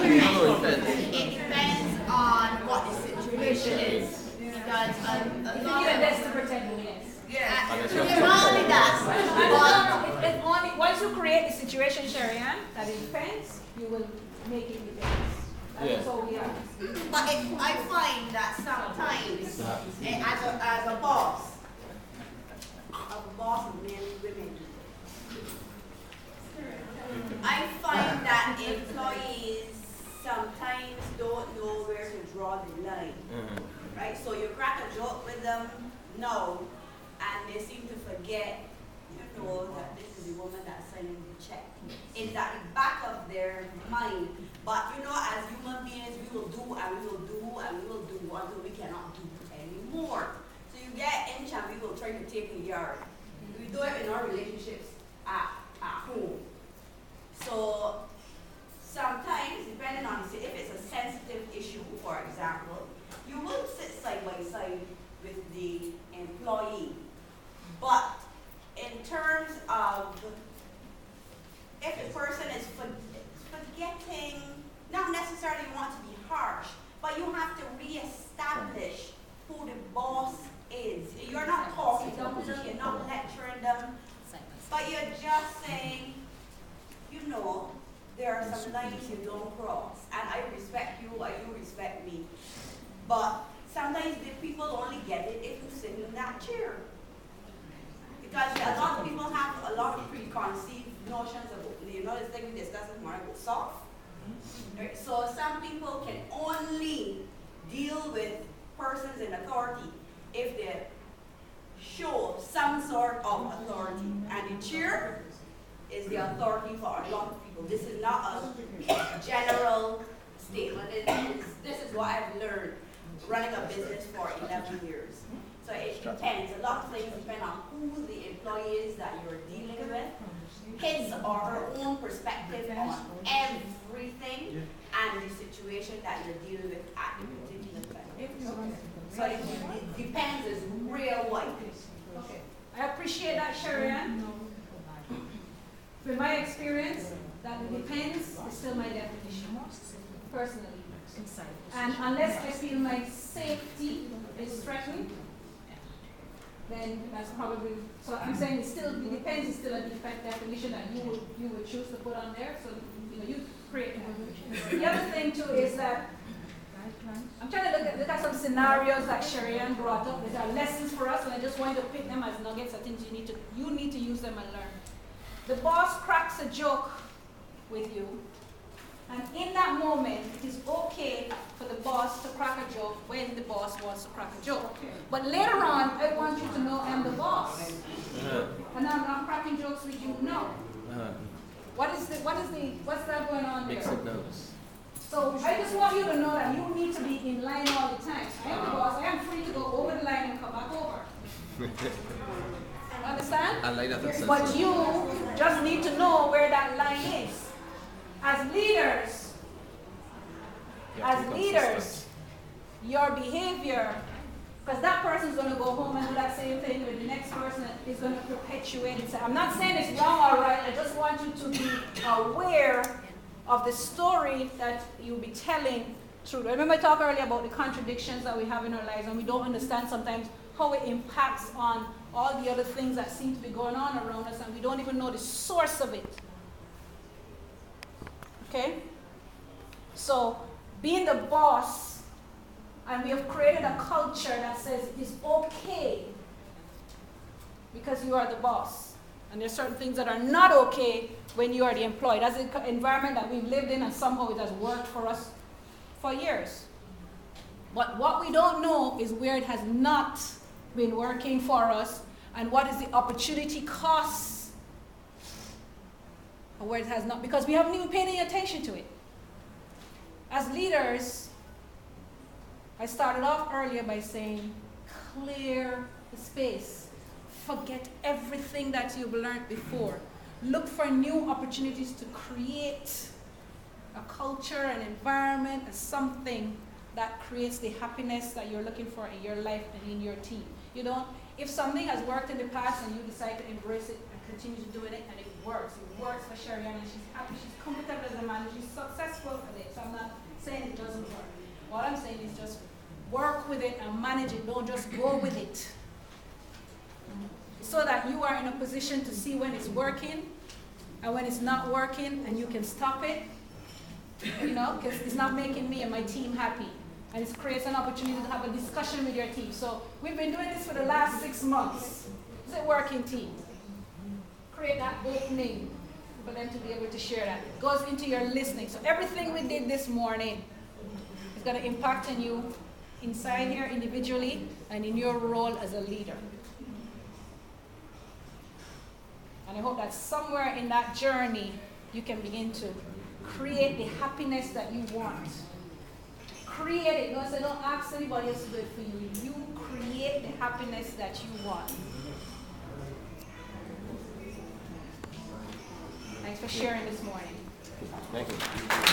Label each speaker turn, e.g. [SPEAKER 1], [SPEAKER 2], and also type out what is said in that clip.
[SPEAKER 1] It depends on what the situation is. Because not only that,
[SPEAKER 2] but once you create the situation, Sharian, that it depends, you will make it depends. That's all we are.
[SPEAKER 1] But I find that sometimes, as a boss of men and women, I find that employees sometimes don't know where to draw the line. Right? So you crack a joke with them, no, and they seem to forget, that this is the woman that's signing the check. It's at the back of their mind. But as human beings, we will do and we will do and we will do until we cannot do anymore. So you get inch and we will try to take a yard. We do it in our relationships at home. So sometimes, depending on if it's a sensitive issue, for example, you will sit side by side with the employee. But in terms of if the person is forgetting, not necessarily want to be harsh, but you have to reestablish who the boss is. You're not talking to them, you're not lecturing them, but you're just saying, there are some lines you don't cross, and I respect you, or you respect me. But sometimes the people only get it if you sit in that chair. Because a lot of people have a lot of preconceived notions of, this thing we discussed this morning about soft. Right? So some people can only deal with persons in authority if they show some sort of authority. And the chair is the authority for a lot of people. This is not a general statement. This is what I've learned running a business for 11 years. So it depends. A lot of things depend on who the employee is that you're dealing with, his or her own perspective on everything, and the situation that you're dealing with at the particular time. So it depends. It's real wide.
[SPEAKER 2] Okay. I appreciate that, Sharian. From my experience, that it depends is still my definition, personally. And unless I feel my safety is threatened, then that's probably, so I'm saying it depends, it's still a definition that you would choose to put on there, so you create that. The other thing too is that I'm trying to look at some scenarios that Sharian brought up that are lessons for us, and I just want to pick them as nuggets of things you need to use them and learn. The boss cracks a joke with you, and in that moment, it is okay for the boss to crack a joke when the boss wants to crack a joke. But later on, I want you to know I'm the boss. And I'm not cracking jokes with you, no. What's that going on there?
[SPEAKER 3] Mixed notes.
[SPEAKER 2] So I just want you to know that you need to be in line all the time. I am the boss, I am free to go over the line and come back over. Understand?
[SPEAKER 3] I like that.
[SPEAKER 2] But you just need to know where that line is. As leaders, your behavior, because that person is going to go home and do that same thing with the next person, is going to perpetuate it. I'm not saying it's wrong or right, I just want you to be aware of the story that you'll be telling through. Remember I talked earlier about the contradictions that we have in our lives, and we don't understand sometimes how it impacts on all the other things that seem to be going on around us, and we don't even know the source of it. Okay? So, being the boss, and we have created a culture that says it's okay because you are the boss. And there's certain things that are not okay when you are the employee. That's the environment that we've lived in, and somehow it has worked for us for years. But what we don't know is where it has not been working for us, and what is the opportunity costs of where it has not, because we haven't even paid any attention to it. As leaders, I started off earlier by saying, clear the space. Forget everything that you've learned before. Look for new opportunities to create a culture, an environment, and something that creates the happiness that you're looking for in your life and in your team. If something has worked in the past and you decide to embrace it and continue to do it, and it works. It works for Sherry Ann, and she's happy, she's comfortable as a manager, she's successful with it. So I'm not saying it doesn't work. What I'm saying is just work with it and manage it. Don't just go with it. So that you are in a position to see when it's working and when it's not working, and you can stop it, you know, because it's not making me and my team happy. And it creates an opportunity to have a discussion with your team. So we've been doing this for the last 6 months. Is it working, team? Create that opening for them to be able to share that. It goes into your listening. So everything we did this morning is going to impact on you inside here individually and in your role as a leader. And I hope that somewhere in that journey you can begin to create the happiness that you want. Create it. Don't ask anybody else to do it for you. You create the happiness that you want. Thanks for sharing this morning.
[SPEAKER 3] Thank you.